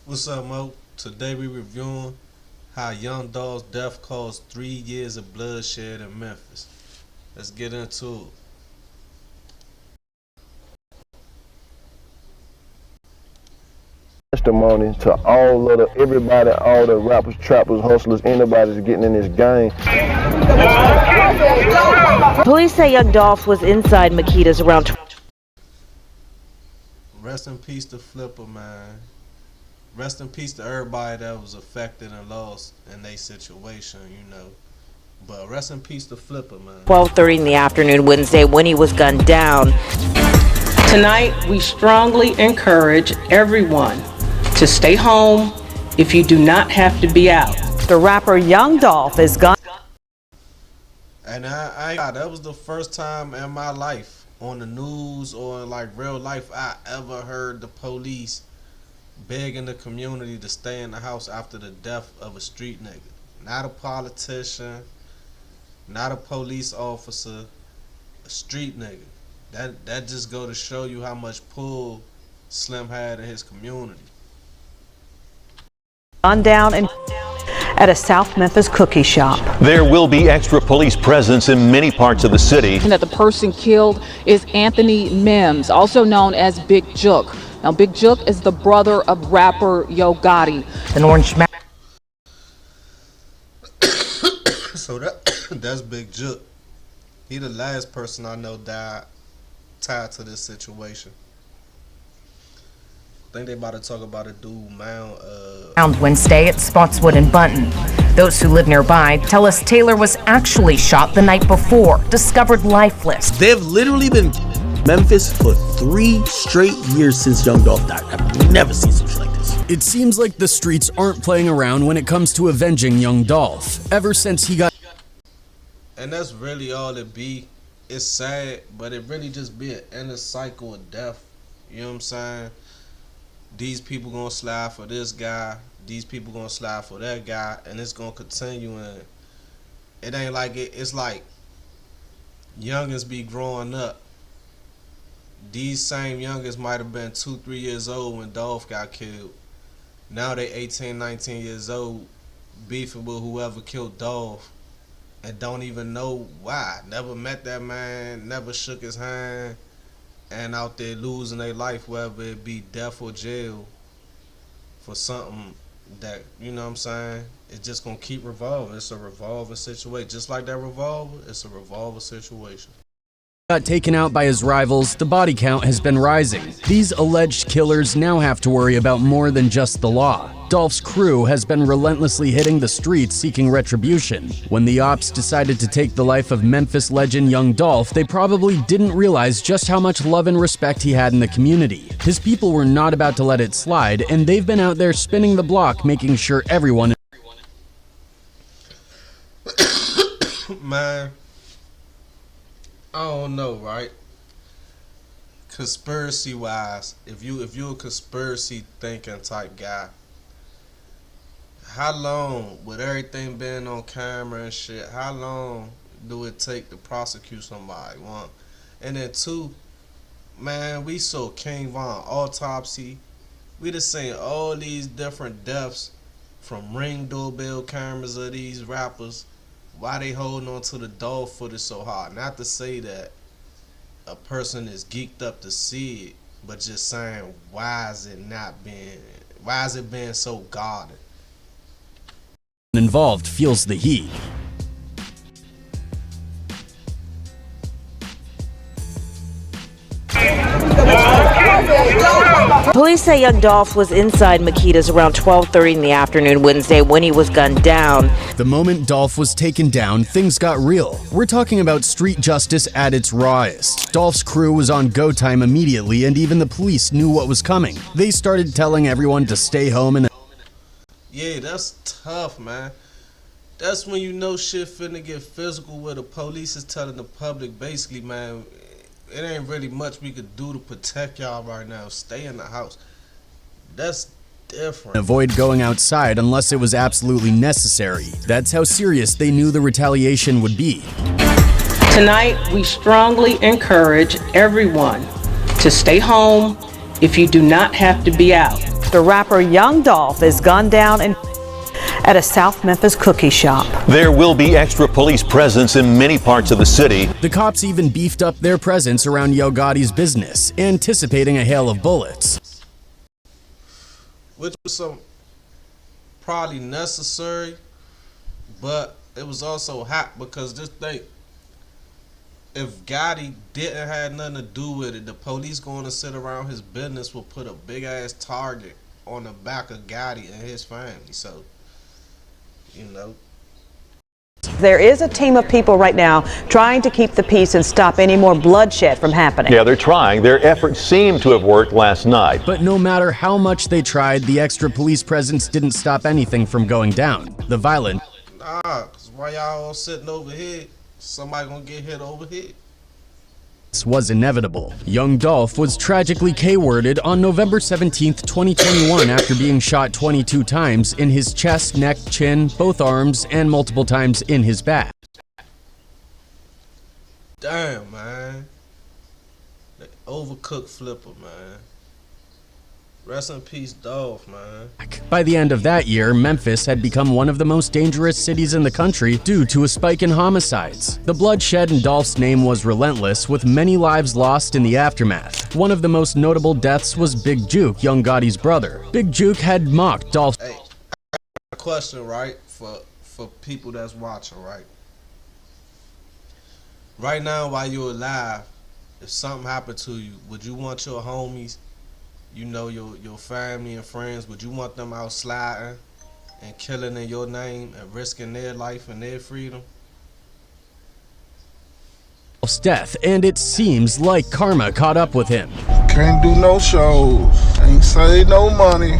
What's up, Mo? Today we reviewing how Young Dolph's death caused 3 years of bloodshed in Memphis. Let's get into Testimony to all of everybody, all the rappers, trappers, hustlers, anybody that's getting in this game. Police say young Dolph was inside Makita's around. Rest in peace to Flipper, man. Rest in peace to everybody that was affected and lost in their situation, But rest in peace to Flipper, man. 12:30 in the afternoon Wednesday when he was gunned down. Tonight, we strongly encourage everyone to stay home if you do not have to be out. The rapper Young Dolph is gone. And that was the first time in my life on the news or in like real life I ever heard the police begging the community to stay in the house after the death of a street nigga. Not a politician, not a police officer, a street nigga. That just go to show you how much pull Slim had in his community. On down and at a South Memphis cookie shop. There will be extra police presence in many parts of the city. And that the person killed is Anthony Mims, also known as Big Jook. Now, Big Jook is the brother of rapper Yo Gotti. An orange man. So that's Big Jook. He the last person I know died tied to this situation. I think they about to talk about a dude Found Wednesday at Spotswood and Bunton. Those who live nearby tell us Taylor was actually shot the night before, discovered lifeless. They've literally been in Memphis for 3 straight years since Young Dolph died. I've never seen something like this. It seems like the streets aren't playing around when it comes to avenging Young Dolph. Ever since he got... And that's really all it be. It's sad, but it really just be an endless cycle of death. You know what I'm saying? These people gonna slide for this guy, these people gonna slide for that guy, and it's gonna continue. And it ain't like it's like youngins be growing up. These same youngins might have been 2-3 years old when Dolph got killed. Now they 18, 19 years old, beefing with whoever killed Dolph and don't even know why. Never met that man, never shook his hand, and out there losing their life, whether it be death or jail, for something that, you know what I'm saying, it's just gonna keep revolving. It's a revolving situation. Just like that revolver, it's a revolving situation. got taken out by his rivals, the body count has been rising. These alleged killers now have to worry about more than just the law. Dolph's crew has been relentlessly hitting the streets seeking retribution. When the ops decided to take the life of Memphis legend Young Dolph, they probably didn't realize just how much love and respect he had in the community. His people were not about to let it slide, and they've been out there spinning the block, making sure everyone... Man, I don't know, right? Conspiracy wise, if you're a conspiracy thinking type guy, how long, with everything being on camera and shit, how long do it take to prosecute somebody? One. And then two, man, we saw King Von autopsy. We just seen all these different deaths from Ring doorbell cameras of these rappers. Why they holding on to the Dolph footage so hard? Not to say that a person is geeked up to see it, but just saying, why is it being so guarded? involved feels the heat. Police say young Dolph was inside Makita's around 12:30 in the afternoon Wednesday when he was gunned down. The moment Dolph was taken down, things got real. We're talking about street justice at its rawest. Dolph's crew was on go time immediately, and even the police knew what was coming. They started telling everyone to stay home and... Yeah, that's tough, man. That's when you know shit finna get physical, where the police is telling the public basically, man, it ain't really much we could do to protect y'all right now. Stay in the house. That's different. Avoid going outside unless it was absolutely necessary. That's how serious they knew the retaliation would be. Tonight, we strongly encourage everyone to stay home if you do not have to be out. after rapper Young Dolph is gunned down at a South Memphis cookie shop. There will be extra police presence in many parts of the city. The cops even beefed up their presence around Yo Gotti's business, anticipating a hail of bullets. Which was some probably necessary, but it was also hot because just think, if Gotti didn't have nothing to do with it, the police going to sit around his business will put a big ass target on the back of Gotti and his family. So, you know. There is a team of people right now trying to keep the peace and stop any more bloodshed from happening. Yeah, they're trying. Their efforts seem to have worked last night. But no matter how much they tried, the extra police presence didn't stop anything from going down. The violence Cause while y'all all sitting over here, somebody gonna get hit over here. was inevitable. Young Dolph was tragically K-worded on November 17, 2021 after being shot 22 times in his chest, neck, chin, both arms, and multiple times in his back. Damn, man. The overcooked flipper, man. Rest in peace, Dolph, man. By the end of that year, Memphis had become one of the most dangerous cities in the country due to a spike in homicides. The bloodshed in Dolph's name was relentless, with many lives lost in the aftermath. One of the most notable deaths was Big Juke, Young Gotti's brother. Big Juke had mocked Dolph. Hey, a question, right, for people that's watching, right? Right now, while you're alive, if something happened to you, would you want your homies, you know, your family and friends, would you want them out sliding and killing in your name and risking their life and their freedom? Dolph's death, and it seems like karma caught up with him. Can't do no shows, ain't save no money,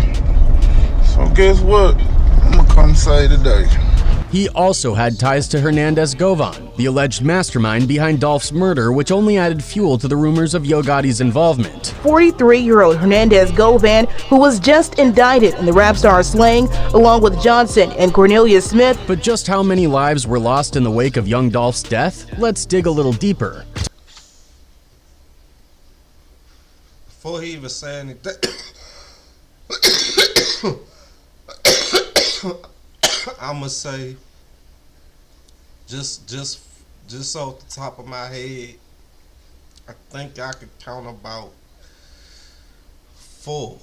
so guess what? I'm gonna come say today. He also had ties to Hernandez Govan, the alleged mastermind behind Dolph's murder, which only added fuel to the rumors of Yo Gotti's involvement. 43-year-old Hernandez Govan, who was just indicted in the rap star's slaying, along with Johnson and Cornelius Smith. But just how many lives were lost in the wake of Young Dolph's death? Let's dig a little deeper. Before he even say anything, I'ma say, just off the top of my head, I think I could count about 4.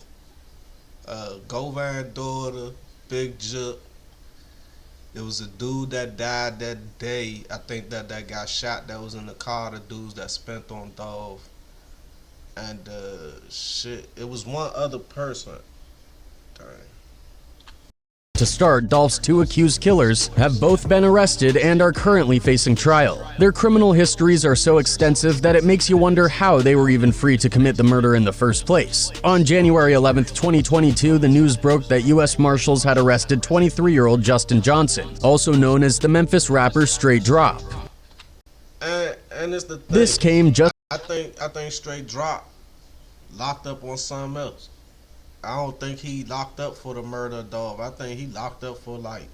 Govan daughter, Big Juke. There was a dude that died that day. I think that got shot. That was in the car. The dudes that spent on Dolph. And shit, it was one other person. Dang. To start, Dolph's 2 accused killers have both been arrested and are currently facing trial. Their criminal histories are so extensive that it makes you wonder how they were even free to commit the murder in the first place. On January 11, 2022, the news broke that U.S. Marshals had arrested 23-year-old Justin Johnson, also known as the Memphis rapper Straight Drop. And it's the thing. This came just I think Straight Drop locked up on something else. I don't think he locked up for the murder of Dolph. I think he locked up for like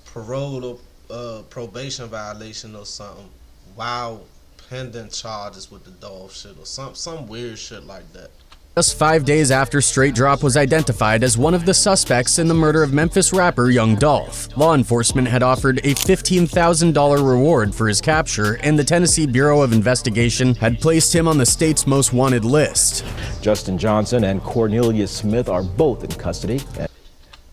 parole or probation violation or something while pending charges with the Dolph shit or some weird shit like that. Just 5 days after Straight Drop was identified as one of the suspects in the murder of Memphis rapper Young Dolph, law enforcement had offered a $15,000 reward for his capture, and the Tennessee Bureau of Investigation had placed him on the state's most wanted list. Justin Johnson and Cornelius Smith are both in custody.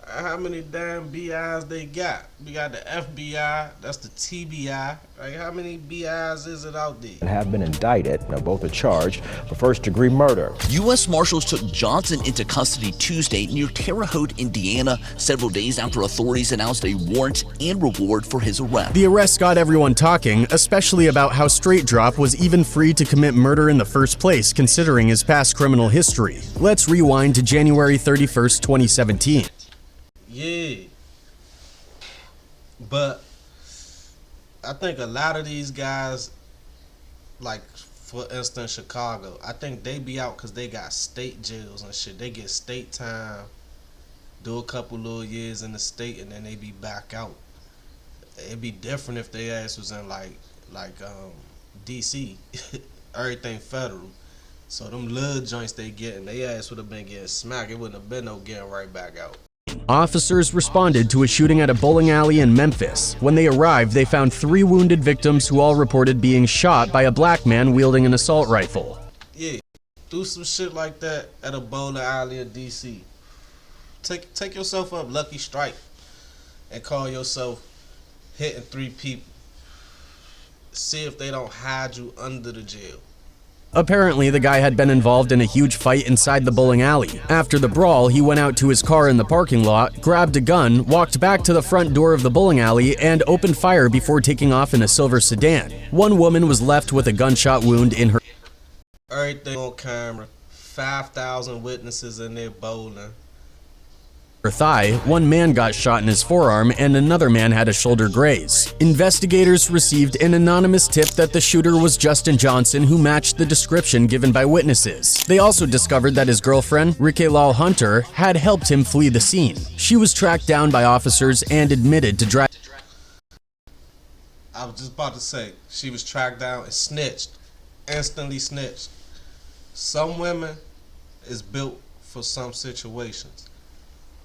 How many damn BIs they got? We got the FBI, that's the TBI. Like, how many BIs is it out there? And have been indicted. Now, both are charged for first-degree murder. U.S. Marshals took Johnson into custody Tuesday near Terre Haute, Indiana, several days after authorities announced a warrant and reward for his arrest. The arrest got everyone talking, especially about how Straight Drop was even free to commit murder in the first place, considering his past criminal history. Let's rewind to January 31st, 2017. Yeah, but I think a lot of these guys, like for instance Chicago, I think they be out because they got state jails and shit. They get state time, do a couple little years in the state, and then they be back out. It'd be different if they ass was in like DC, everything federal. So them little joints they getting, they ass would have been getting smacked. It wouldn't have been no getting right back out. Officers responded to a shooting at a bowling alley in Memphis. When they arrived, they found 3 wounded victims who all reported being shot by a black man wielding an assault rifle. Yeah, do some shit like that at a bowling alley in DC. Take yourself up lucky strike and call yourself hitting 3 people. See if they don't hide you under the jail. Apparently, the guy had been involved in a huge fight inside the bowling alley. After the brawl, he went out to his car in the parking lot, grabbed a gun, walked back to the front door of the bowling alley, and opened fire before taking off in a silver sedan. One woman was left with a gunshot wound in her Everything on camera. 5,000 witnesses in there bowling. thigh. One man got shot in his forearm and another man had a shoulder graze. Investigators received an anonymous tip that the shooter was Justin Johnson, who matched the description given by witnesses. They also discovered that his girlfriend, Rikelal Hunter, had helped him flee the scene. She was tracked down by officers and admitted to driving. I was just about to say, she was tracked down and snitched. Instantly snitched. Some women is built for some situations.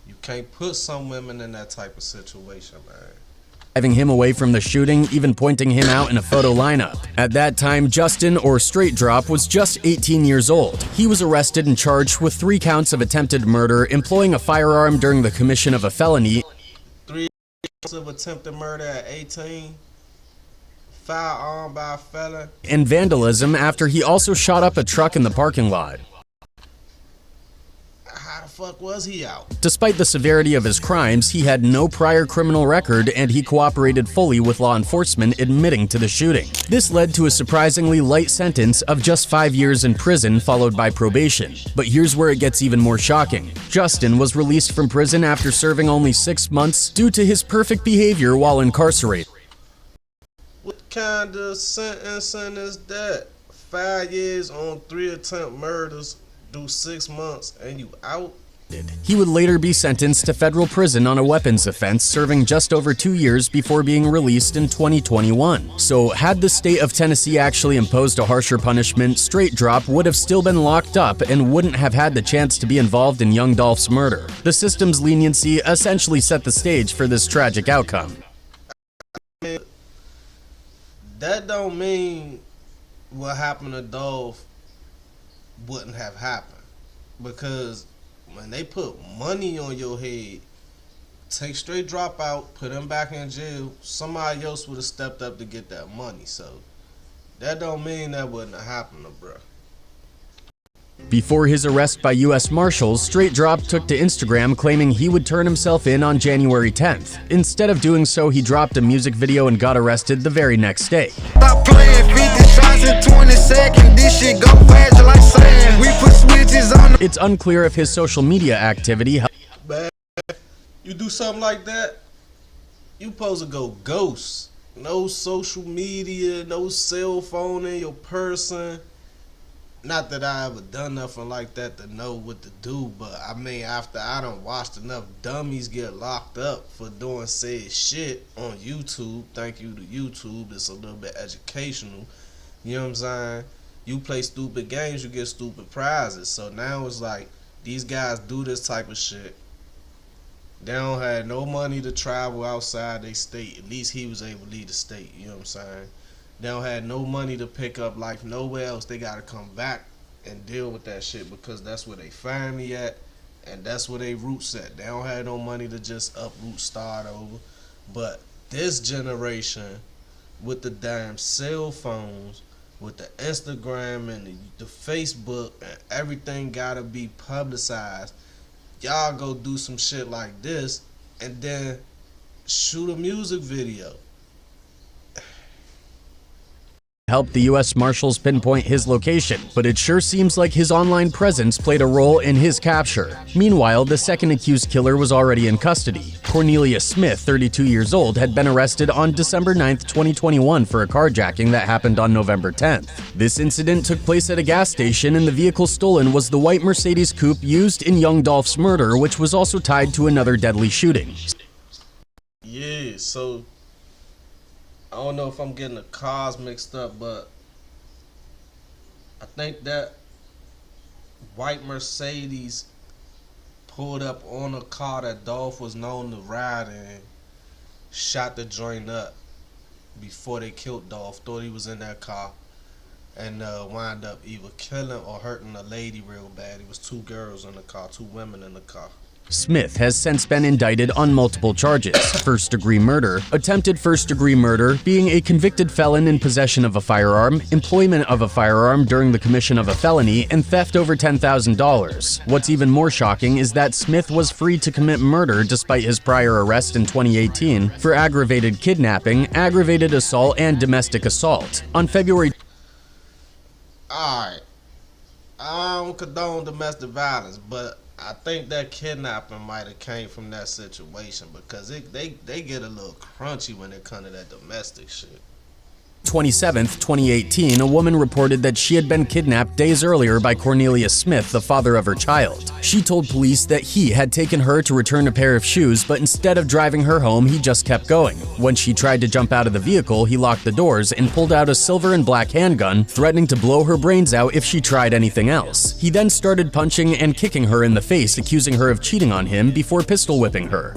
You can't put some women in that type of situation, man. Driving him away from the shooting, even pointing him out in a photo lineup. At that time, Justin, or Straight Drop, was just 18 years old. He was arrested and charged with 3 counts of attempted murder, employing a firearm during the commission of a felony, 3 counts of attempted murder at 18, firearm by a felon, and vandalism after he also shot up a truck in the parking lot. How the fuck was he out? Despite the severity of his crimes, he had no prior criminal record and he cooperated fully with law enforcement, admitting to the shooting. This led to a surprisingly light sentence of just 5 years in prison, followed by probation. But here's where it gets even more shocking. Justin was released from prison after serving only 6 months due to his perfect behavior while incarcerated. What kind of sentencing is that? 5 years on 3 attempt murders, do 6 months, and you out? He would later be sentenced to federal prison on a weapons offense, serving just over 2 years before being released in 2021. So had the state of Tennessee actually imposed a harsher punishment, Straight Drop would have still been locked up and wouldn't have had the chance to be involved in young Dolph's murder. The system's leniency essentially set the stage for this tragic outcome. That don't mean what happened to Dolph wouldn't have happened, because when they put money on your head, take Straight Drop out, put him back in jail, somebody else would have stepped up to get that money. So that don't mean that wouldn't have happened, bro. Before his arrest by U.S. Marshals, Straight Drop took to Instagram claiming he would turn himself in on January 10th. Instead of doing so, he dropped a music video and got arrested the very next day. Stop playing 50 shots in 20 seconds, this shit go fast like sand. We put switches on. It's unclear if his social media activity helped. Man, you do something like that, you supposed to go ghost. No social media, no cell phone in your person. Not that I ever done nothing like that to know what to do, but I mean, after I done watched enough dummies get locked up for doing said shit on YouTube, thank you to YouTube, it's a little bit educational, you know what I'm saying? You play stupid games, you get stupid prizes. So now it's like, these guys do this type of shit. They don't have no money to travel outside their state. At least he was able to leave the state, you know what I'm saying? They don't have no money to pick up life nowhere else. They gotta come back and deal with that shit because that's where they family at and that's where they roots at. They don't have no money to just uproot, start over. But this generation, with the damn cell phones, with the Instagram and the Facebook and everything gotta be publicized, y'all go do some shit like this and then shoot a music video. Helped the U.S. Marshals pinpoint his location, but it sure seems like his online presence played a role in his capture. Meanwhile, the second accused killer was already in custody. Cornelius Smith, 32 years old, had been arrested on December 9th, 2021 for a carjacking that happened on November 10th. This incident took place at a gas station, and the vehicle stolen was the white Mercedes coupe used in young Dolph's murder, which was also tied to another deadly shooting. Yeah, so I don't know if I'm getting the cars mixed up, but I think that white Mercedes pulled up on a car that Dolph was known to ride in, shot the joint up before they killed Dolph. Thought he was in that car, and wind up either killing or hurting a lady real bad. It was two girls in the car, two women in the car. Smith has since been indicted on multiple charges: first-degree murder, attempted first-degree murder, being a convicted felon in possession of a firearm, employment of a firearm during the commission of a felony, and theft over $10,000. What's even more shocking is that Smith was free to commit murder despite his prior arrest in 2018 for aggravated kidnapping, aggravated assault, and domestic assault. On February... Alright, I don't condone domestic violence, but I think that kidnapping might have came from that situation, because they get a little crunchy when it comes to that domestic shit. 27th, 2018, a woman reported that she had been kidnapped days earlier by Cornelius Smith, the father of her child. She told police that he had taken her to return a pair of shoes, but instead of driving her home, he just kept going. When she tried to jump out of the vehicle, he locked the doors and pulled out a silver and black handgun, threatening to blow her brains out if she tried anything else. He then started punching and kicking her in the face, accusing her of cheating on him before pistol whipping her.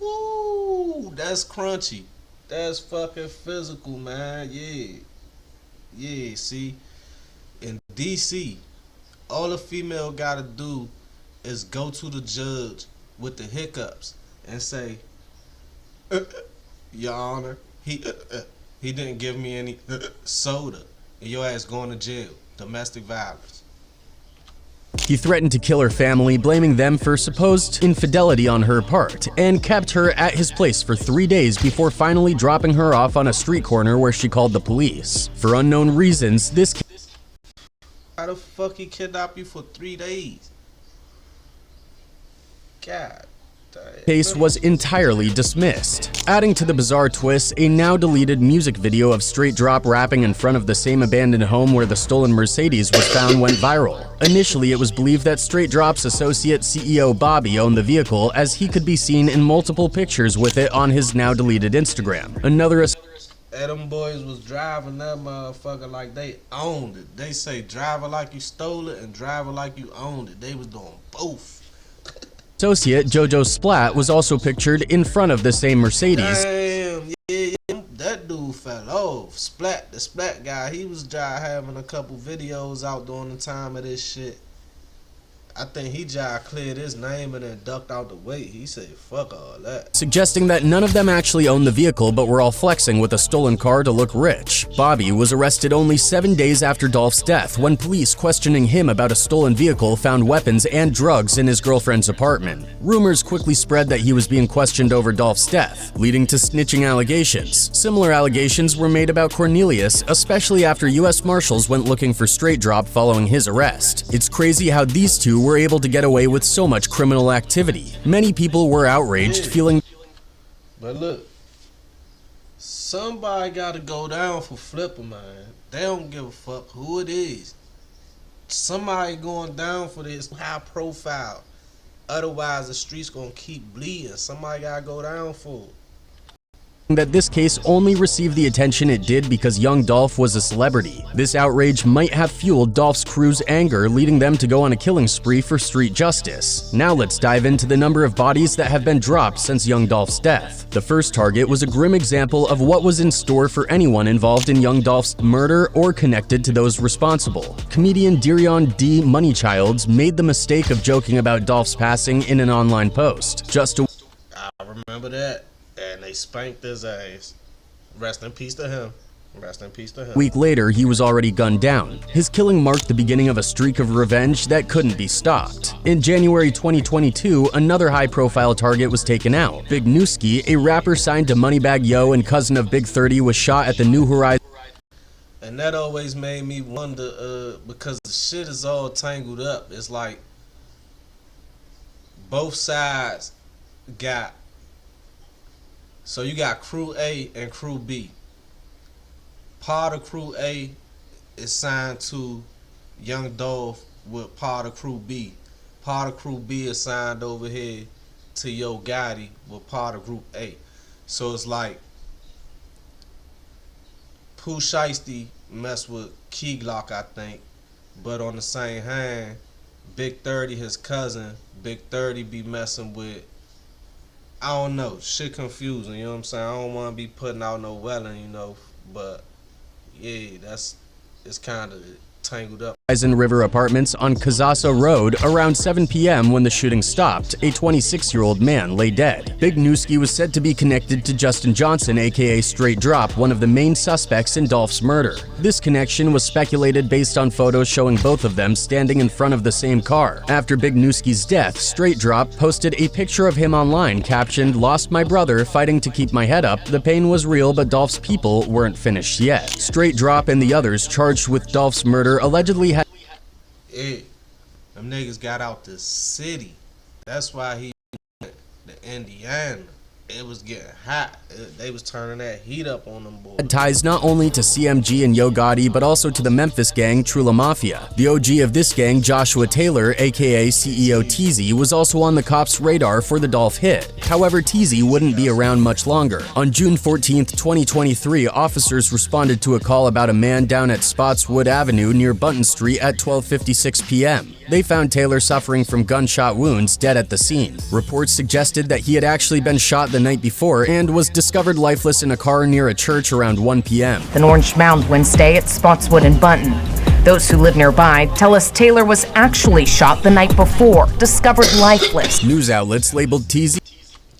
Ooh, that's crunchy. That's fucking physical, man. Yeah, see, in DC, all a female gotta do is go to the judge with the hiccups and say, Your Honor, he didn't give me any soda, and your ass going to jail. Domestic violence. He threatened to kill her family, blaming them for supposed infidelity on her part, and kept her at his place for 3 days before finally dropping her off on a street corner where she called the police. For unknown reasons, this How the fuck he kidnapped you for 3 days? God damn. case was entirely dismissed. Adding to the bizarre twist, a now-deleted music video of Straight Drop rapping in front of the same abandoned home where the stolen Mercedes was found went viral. Initially, it was believed that Straight Drop's associate CEO Bobby owned the vehicle, as he could be seen in multiple pictures with it on his now-deleted Instagram. Another Them boys was driving that motherfucker like they owned it. They say drive it like you stole it and drive it like you owned it. They was doing both. associate, Jojo Splat, was also pictured in front of the same Mercedes. Damn, yeah, that dude fell off. Splat, the Splat guy, he was having a couple videos out during the time of this shit. I think he cleared his name and then ducked out the way. He said, fuck all that. Suggesting that none of them actually owned the vehicle but were all flexing with a stolen car to look rich. Bobby was arrested only 7 days after Dolph's death, when police questioning him about a stolen vehicle found weapons and drugs in his girlfriend's apartment. Rumors quickly spread that he was being questioned over Dolph's death, leading to snitching allegations. Similar allegations were made about Cornelius, especially after U.S. Marshals went looking for Straight Drop following his arrest. It's crazy how these two were able to get away with so much criminal activity. Many people were outraged, feeling... But look, somebody gotta go down for flipping, man. They don't give a fuck who it is. Somebody going down for this high profile. Otherwise, the streets gonna keep bleeding. Somebody gotta go down for it. that this case only received the attention it did because young Dolph was a celebrity. This outrage might have fueled Dolph's crew's anger, leading them to go on a killing spree for street justice. Now let's dive into the number of bodies that have been dropped since young Dolph's death. The first target was a grim example of what was in store for anyone involved in young Dolph's murder or connected to those responsible. Comedian Dirion D. Moneychilds made the mistake of joking about Dolph's passing in an online post. I remember that. And they spanked his ass. Rest in peace to him. Rest in peace to him. A week later, he was already gunned down. His killing marked the beginning of a streak of revenge that couldn't be stopped. In January 2022, another high-profile target was taken out. Big Newski, a rapper signed to Moneybagg Yo and cousin of Big 30, was shot at the New Horizons. And that always made me wonder, because the shit is all tangled up. It's like both sides got. So you got Crew A and Crew B. Part of Crew A is signed to Young Dolph with part of Crew B. Part of Crew B is signed over here to Yo Gotti with part of Group A. So it's like Pooh Shiesty messed with Key Glock, I think. But on the same hand, Big 30, his cousin, Big 30 be messing with, I don't know, shit confusing, you know what I'm saying? I don't want to be putting out no welling, you know, but yeah, it's kind of tangled up. Horizon River Apartments on Kazasa Road around 7 p.m. when the shooting stopped. A 26-year-old man lay dead. Big Newski was said to be connected to Justin Johnson, aka Straight Drop, one of the main suspects in Dolph's murder. This connection was speculated based on photos showing both of them standing in front of the same car. After Big Newski's death, Straight Drop posted a picture of him online captioned, "Lost my brother, fighting to keep my head up. The pain was real, but Dolph's people weren't finished yet." Straight Drop and the others charged with Dolph's murder allegedly had them niggas got out the city. That's why he went to Indiana. It was getting hot. They was turning that heat up on them boys. had ties not only to CMG and Yo Gotti, but also to the Memphis gang Trula Mafia. The OG of this gang, Joshua Taylor, aka CEO Teezy, was also on the cops' radar for the Dolph hit. However, Teezy wouldn't be around much longer. On June 14, 2023, officers responded to a call about a man down at Spotswood Avenue near Bunton Street at 12:56 p.m. They found Taylor suffering from gunshot wounds, dead at the scene. Reports suggested that he had actually been shot the night before and was discovered lifeless in a car near a church around 1 p.m. An orange mound Wednesday at Spotswood and Bunton. Those who live nearby tell us Taylor was actually shot the night before, discovered lifeless. News outlets labeled Teezy.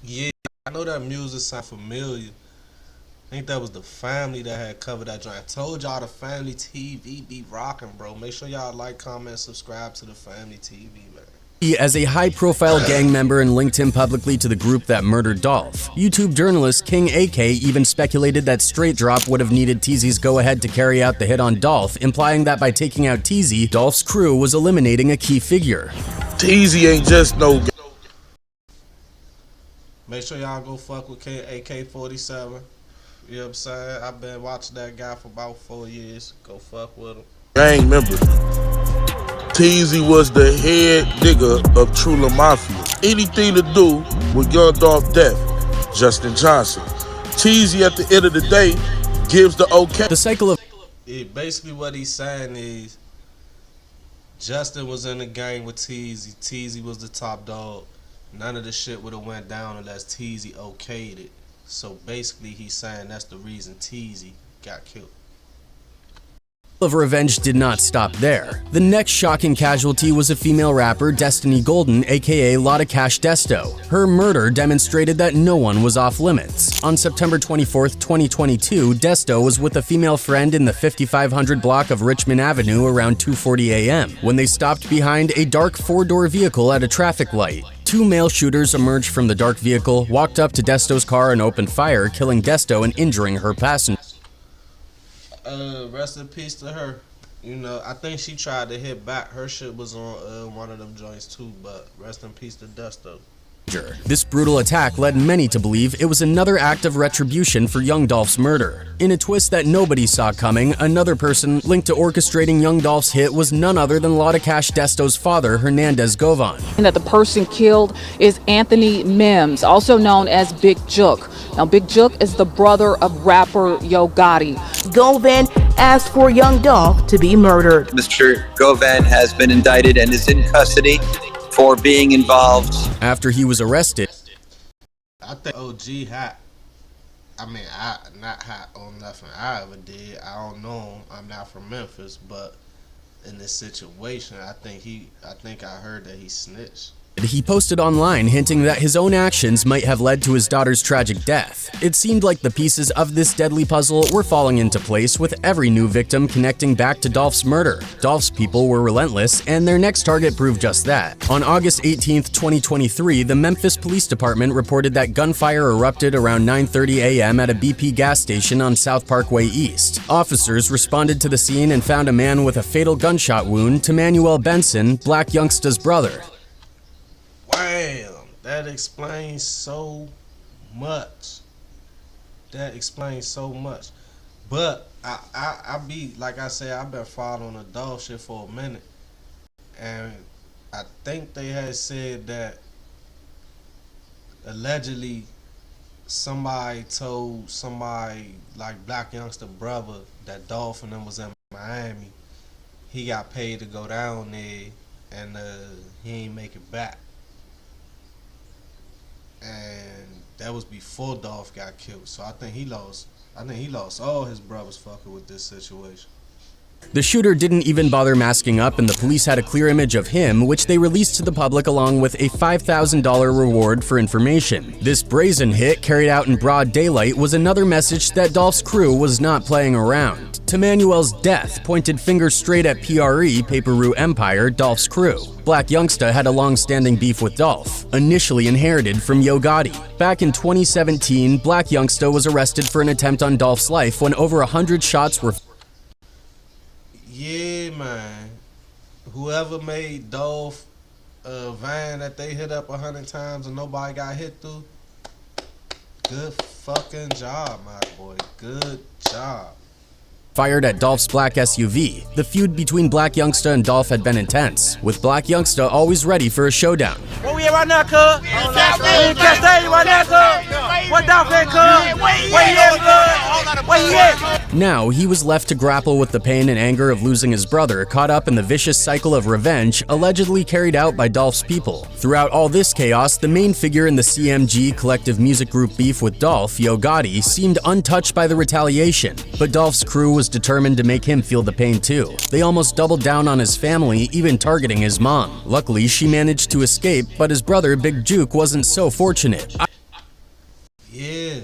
Yeah, I know that music sound familiar. I think that was the family that had covered that joint. I told y'all the Family TV be rocking, bro. Make sure y'all like, comment, subscribe to the Family TV, man. As a high-profile gang member and linked him publicly to the group that murdered Dolph. YouTube journalist King AK even speculated that Straight Drop would have needed Teezy's go-ahead to carry out the hit on Dolph, implying that by taking out Teezy, Dolph's crew was eliminating a key figure. Teezy ain't just no. Make sure y'all go fuck with AK-47. You know what I'm saying? I've been watching that guy for about 4 years. Go fuck with him. Gang member. Teezy was the head nigga of Trula Mafia. Anything to do with Young Dolph death, Justin Johnson. Teezy at the end of the day gives the okay. The cycle of basically what he's saying is Justin was in the gang with Teezy. Teezy was the top dog. None of the shit would have went down unless Teezy okayed it. So basically he's saying that's the reason Teezy got killed. of revenge did not stop there. The next shocking casualty was a female rapper, Destiny Golden, aka Lotta Cash Desto. Her murder demonstrated that no one was off limits. On September 24, 2022, Desto was with a female friend in the 5500 block of Richmond Avenue around 2:40 a.m. when they stopped behind a dark four-door vehicle at a traffic light. Two male shooters emerged from the dark vehicle, walked up to Desto's car and opened fire, killing Desto and injuring her passenger. Rest in peace to her. You know, I think she tried to hit back. Her shit was on one of them joints too, but rest in peace to Desto. This brutal attack led many to believe it was another act of retribution for Young Dolph's murder. In a twist that nobody saw coming, another person linked to orchestrating Young Dolph's hit was none other than Lotta Cash Desto's father, Hernandez Govan. And that the person killed is Anthony Mims, also known as Big Jook. Now, Big Jook is the brother of rapper Yo Gotti. Govan asked for Young Dolph to be murdered. Mr. Govan has been indicted and is in custody for being involved. After he was arrested, I think OG hot. I mean, I not hot on nothing I ever did. I don't know him. I'm not from Memphis, but in this situation, I think I heard that he snitched. He posted online hinting that his own actions might have led to his daughter's tragic death. It seemed like the pieces of this deadly puzzle were falling into place, with every new victim connecting back to Dolph's murder. Dolph's people were relentless, and their next target proved just that. On August 18, 2023, the Memphis Police Department reported that gunfire erupted around 9:30 a.m. at a BP gas station on South Parkway East. Officers responded to the scene and found a man with a fatal gunshot wound to Manuel Benson, Black Youngsta's brother. Damn, that explains so much. That explains so much. But I be, like I said, I've been following the Dolph shit for a minute. And I think they had said that allegedly somebody told somebody like Black Youngster brother that Dolph and them was in Miami he got paid to go down there, and he ain't make it back. And that was before Dolph got killed. So I think he lost all his brothers fucking with this situation. The shooter didn't even bother masking up, and the police had a clear image of him, which they released to the public along with a $5,000 reward for information. This brazen hit, carried out in broad daylight, was another message that Dolph's crew was not playing around. To Manuel's death pointed fingers straight at PRE, Paper Empire, Dolph's crew. Black Youngsta had a long-standing beef with Dolph, initially inherited from Yo Gotti. Back in 2017, Black Youngsta was arrested for an attempt on Dolph's life when over 100 shots were. Yeah, man. Whoever made Dolph a van that they hit up 100 times and nobody got hit through, good fucking job, my boy. Good job. Fired at Dolph's black SUV. The feud between Black Youngsta and Dolph had been intense, with Black Youngsta always ready for a showdown. Where we at right now, cuz? We in Cascade right now, cuz. What Dolph at, cuz? Where he at, cuz? Where he at? Now, he was left to grapple with the pain and anger of losing his brother, caught up in the vicious cycle of revenge allegedly carried out by Dolph's people. Throughout all this chaos, the main figure in the CMG collective music group beef with Dolph, Yo Gotti, seemed untouched by the retaliation, but Dolph's crew was determined to make him feel the pain too. They almost doubled down on his family, even targeting his mom. Luckily, she managed to escape, but his brother, Big Juke, wasn't so fortunate. Yeah,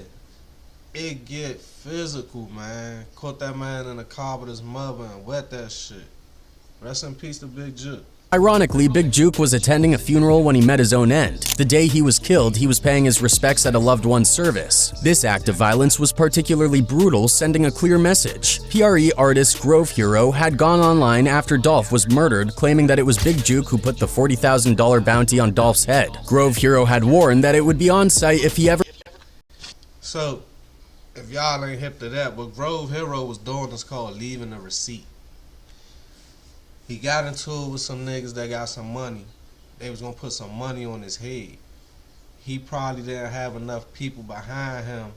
it get physical, man. Caught that man in the car with his mother and wet that shit. Rest in peace to Big Juke. Ironically, Big Juke was attending a funeral when he met his own end. The day he was killed, he was paying his respects at a loved one's service. This act of violence was particularly brutal, sending a clear message. PRE artist Grove Hero had gone online after Dolph was murdered, claiming that it was Big Juke who put the $40,000 bounty on Dolph's head. Grove Hero had warned that it would be on site if he ever. So, if y'all ain't hip to that, what Grove Hero was doing is called leaving a receipt. He got into it with some niggas that got some money. They was gonna put some money on his head. He probably didn't have enough people behind him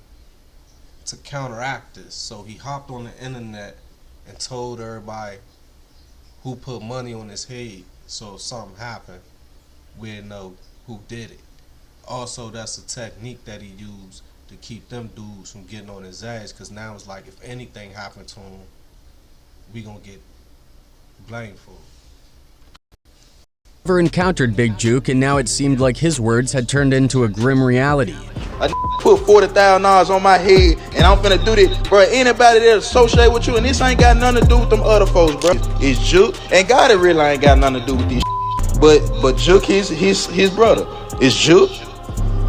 to counteract this. So he hopped on the internet and told everybody who put money on his head. So if something happened, we'd know who did it. Also, that's a technique that he used to keep them dudes from getting on his ass, because now it's like if anything happened to him, we gonna get blamed for it. Never encountered Big Juke, and now it seemed like his words had turned into a grim reality. I put $40,000 on my head, and I'm finna do this, bro. Anybody that associate with you, and this ain't got nothing to do with them other folks, bro. It's Juke, and God, it really ain't got nothing to do with this. But Juke, his brother. It's Juke.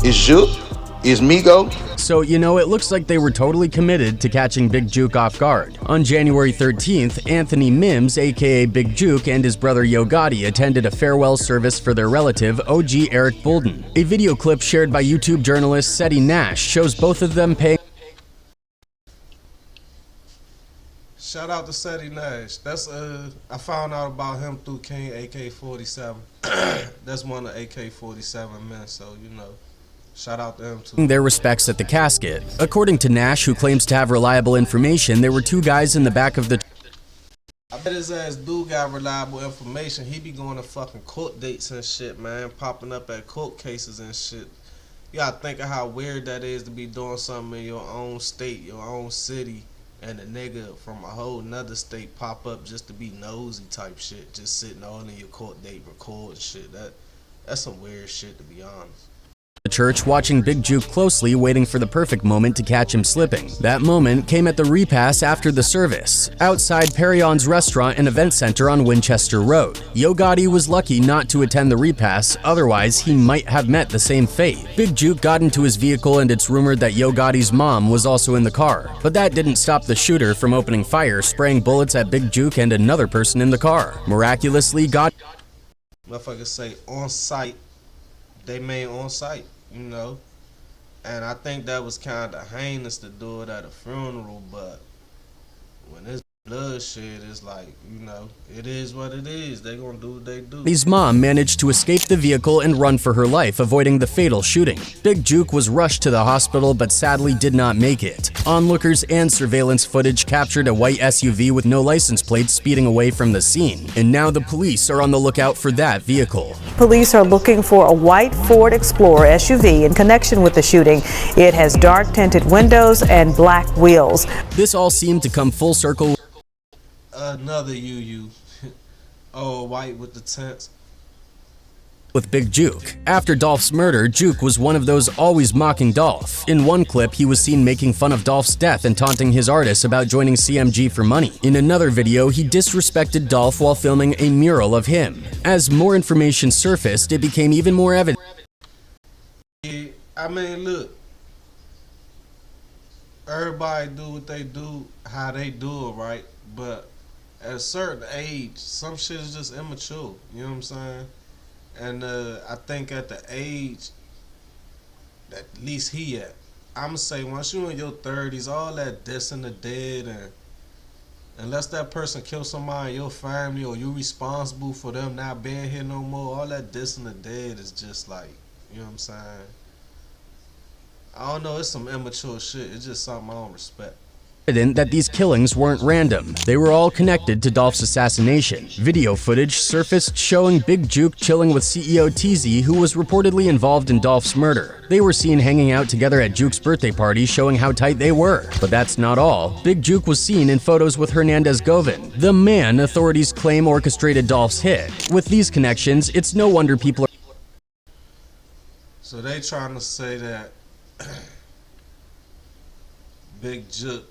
It's Juke. It's Migo. So, you know, it looks like they were totally committed to catching Big Juke off guard. On January 13th, Anthony Mims, aka Big Juke, and his brother Yo Gotti attended a farewell service for their relative, OG Eric Bolden. A video clip shared by YouTube journalist Seti Nash shows both of them paying. Shout out to Seti Nash. That's I found out about him through King AK-47. That's one of AK-47 men, so you know. Shout out to him too. Their respects at the casket. According to Nash, who claims to have reliable information, there were two guys in the back of the. I bet his ass do got reliable information. He be going to fucking court dates and shit, man. Popping up at court cases and shit. You gotta think of how weird that is to be doing something in your own state, your own city, and a nigga from a whole nother state pop up just to be nosy type shit. Just sitting all in your court date recording shit. That's some weird shit, to be honest. The church, watching Big Juke closely, waiting for the perfect moment to catch him slipping. That moment came at the repass after the service, outside Perion's restaurant and event center on Winchester Road. Yo Gotti was lucky not to attend the repass, otherwise he might have met the same fate. Big Juke got into his vehicle, and it's rumored that Yo Gotti's mom was also in the car. But that didn't stop the shooter from opening fire, spraying bullets at Big Juke and another person in the car. Miraculously, motherfuckers say on site, they made on site, you know. And I think that was kind of heinous to do it at a funeral, but when this bloodshed is like, you know, it is what it is. They gonna do what they do. His mom managed to escape the vehicle and run for her life, avoiding the fatal shooting. Big Juke was rushed to the hospital but sadly did not make it. Onlookers and surveillance footage captured a white SUV with no license plate speeding away from the scene. And now the police are on the lookout for that vehicle. Police are looking for a white Ford Explorer SUV in connection with the shooting. It has dark tinted windows and black wheels. This all seemed to come full circle. Another oh, white with the tents. With Big Juke. After Dolph's murder, Juke was one of those always mocking Dolph. In one clip, he was seen making fun of Dolph's death and taunting his artists about joining CMG for money. In another video, he disrespected Dolph while filming a mural of him. As more information surfaced, it became even more evident. Yeah, I mean, look. Everybody do what they do, how they do it, right? But at a certain age, some shit is just immature. You know what I'm saying? And I think at the age that at least he at, I'ma say once you in your 30s, all that dissing the dead, and unless that person kill somebody in your family or you responsible for them not being here no more, all that dissing the dead is just like, you know what I'm saying? I don't know, it's some immature shit. It's just something I don't respect. That these killings weren't random. They were all connected to Dolph's assassination. Video footage surfaced showing Big Juke chilling with CEO TZ, who was reportedly involved in Dolph's murder. They were seen hanging out together at Juke's birthday party, showing how tight they were. But that's not all. Big Juke was seen in photos with Hernandez Govin, the man authorities claim orchestrated Dolph's hit. With these connections, it's no wonder people are... So they trying to say that Big Juke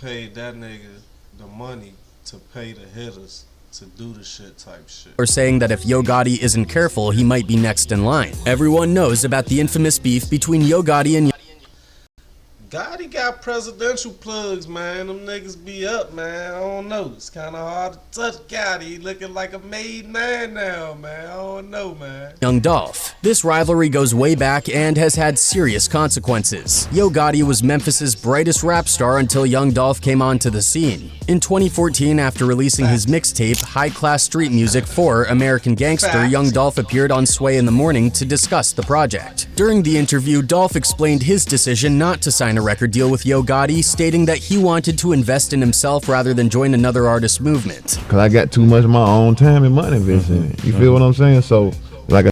paid that nigga the money to pay the hitters to do the shit type shit. Or saying that if Yo Gotti isn't careful, he might be next in line. Everyone knows about the infamous beef between Yo Gotti and Gotti got presidential plugs, man. Them niggas be up, man. I don't know. It's kind of hard to touch Gotti. He looking like a made man now, man. I don't know, man. Young Dolph. This rivalry goes way back and has had serious consequences. Yo Gotti was Memphis's brightest rap star until Young Dolph came onto the scene. In 2014, after releasing his mixtape, High Class Street Music for American Gangster, Young Dolph appeared on Sway in the Morning to discuss the project. During the interview, Dolph explained his decision not to sign a record deal with Yo Gotti, stating that he wanted to invest in himself rather than join another artist movement. Cause I got too much of my own time and money invested in it. You feel what I'm saying? So, like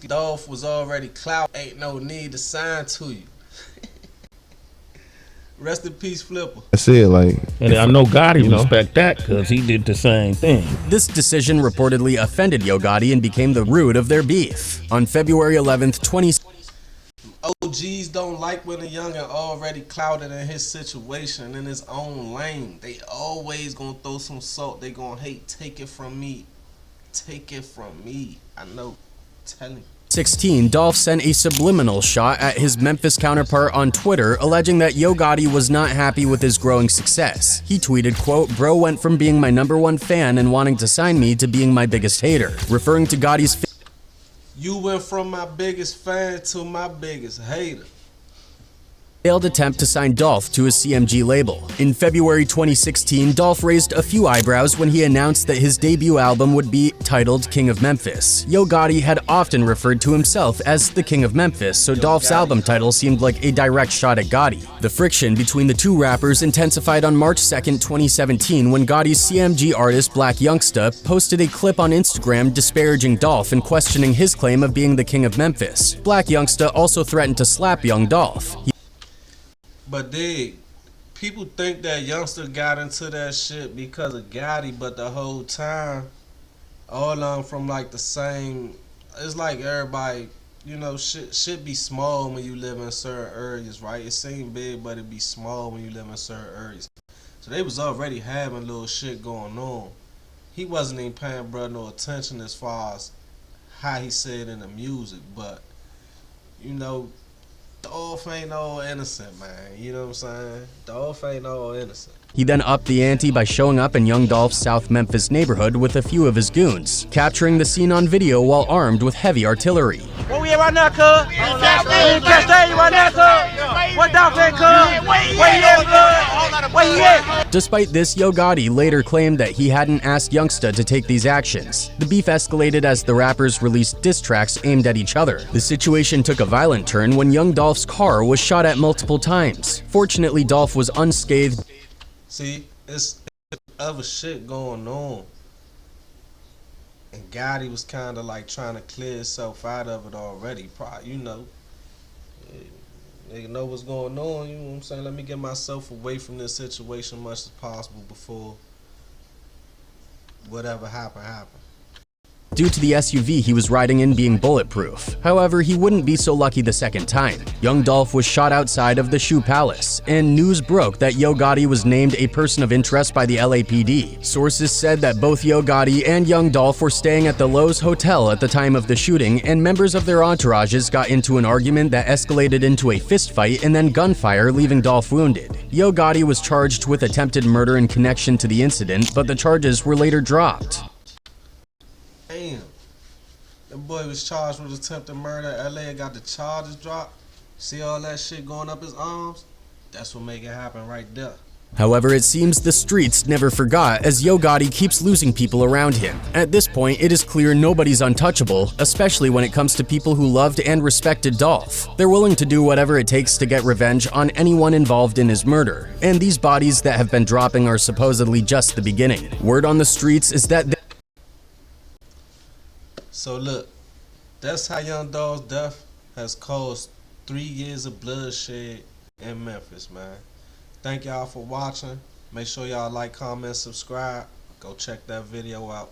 Dolph was already clout, ain't no need to sign to you. Rest in peace, Flipper. I said, like, and I know Gotti respect that because he did the same thing. This decision reportedly offended Yo Gotti and became the root of their beef. On February 11th, 2016, OGs don't like when a youngin' already clouded in his situation, in his own lane. They always gonna throw some salt. They gonna hate. Take it from me. Take it from me. I know. Tell him. 2016, Dolph sent a subliminal shot at his Memphis counterpart on Twitter, alleging that Yo Gotti was not happy with his growing success. He tweeted, quote, "Bro went from being my #1 fan and wanting to sign me to being my biggest hater," referring to Gotti's You went from my biggest fan to my biggest hater. failed attempt to sign Dolph to his CMG label. In February 2016, Dolph raised a few eyebrows when he announced that his debut album would be titled King of Memphis. Yo Gotti had often referred to himself as the King of Memphis, so Dolph's album title seemed like a direct shot at Gotti. The friction between the two rappers intensified on March 2nd, 2017, when Gotti's CMG artist Black Youngsta posted a clip on Instagram disparaging Dolph and questioning his claim of being the King of Memphis. Black Youngsta also threatened to slap Young Dolph. But people think that Youngster got into that shit because of Gotti, but the whole time, all of them from like the same, it's like everybody, you know, shit be small when you live in certain areas, right? It seem big, but it be small when you live in certain areas. So they was already having little shit going on. He wasn't even paying bro no attention as far as how he said in the music, but, you know, Dolph ain't all innocent, man. You know what I'm saying? Dolph ain't all innocent. He then upped the ante by showing up in Young Dolph's South Memphis neighborhood with a few of his goons, capturing the scene on video while armed with heavy artillery. Where we at right now, cuz? We in Cascade right now, cuz. What Dolph at, cuz? Where he at, cuz? Where he at? Despite this, Yo Gotti later claimed that he hadn't asked Youngsta to take these actions. The beef escalated as the rappers released diss tracks aimed at each other. The situation took a violent turn when Young Dolph's car was shot at multiple times. Fortunately, Dolph was unscathed. See, it's other shit going on. And Gotti was kind of like trying to clear himself out of it already. Probably, you know. Nigga know what's going on, you know what I'm saying? Let me get myself away from this situation as much as possible before whatever happened. Due to the SUV he was riding in being bulletproof. However, he wouldn't be so lucky the second time. Young Dolph was shot outside of the Shoe Palace, and news broke that Yo Gotti was named a person of interest by the LAPD. Sources said that both Yo Gotti and Young Dolph were staying at the Lowe's Hotel at the time of the shooting, and members of their entourages got into an argument that escalated into a fistfight and then gunfire, leaving Dolph wounded. Yo Gotti was charged with attempted murder in connection to the incident, but the charges were later dropped. Damn. That boy was charged with attempted murder. LA got the charges dropped. See all that shit going up his arms? That's what make it happen right there. However, it seems the streets never forgot, as Yo Gotti keeps losing people around him. At this point, it is clear nobody's untouchable, especially when it comes to people who loved and respected Dolph. They're willing to do whatever it takes to get revenge on anyone involved in his murder, and these bodies that have been dropping are supposedly just the beginning. Word on the streets is that So look, that's how Young Dolph's death has caused 3 years of bloodshed in Memphis, man. Thank y'all for watching. Make sure y'all like, comment, subscribe. Go check that video out.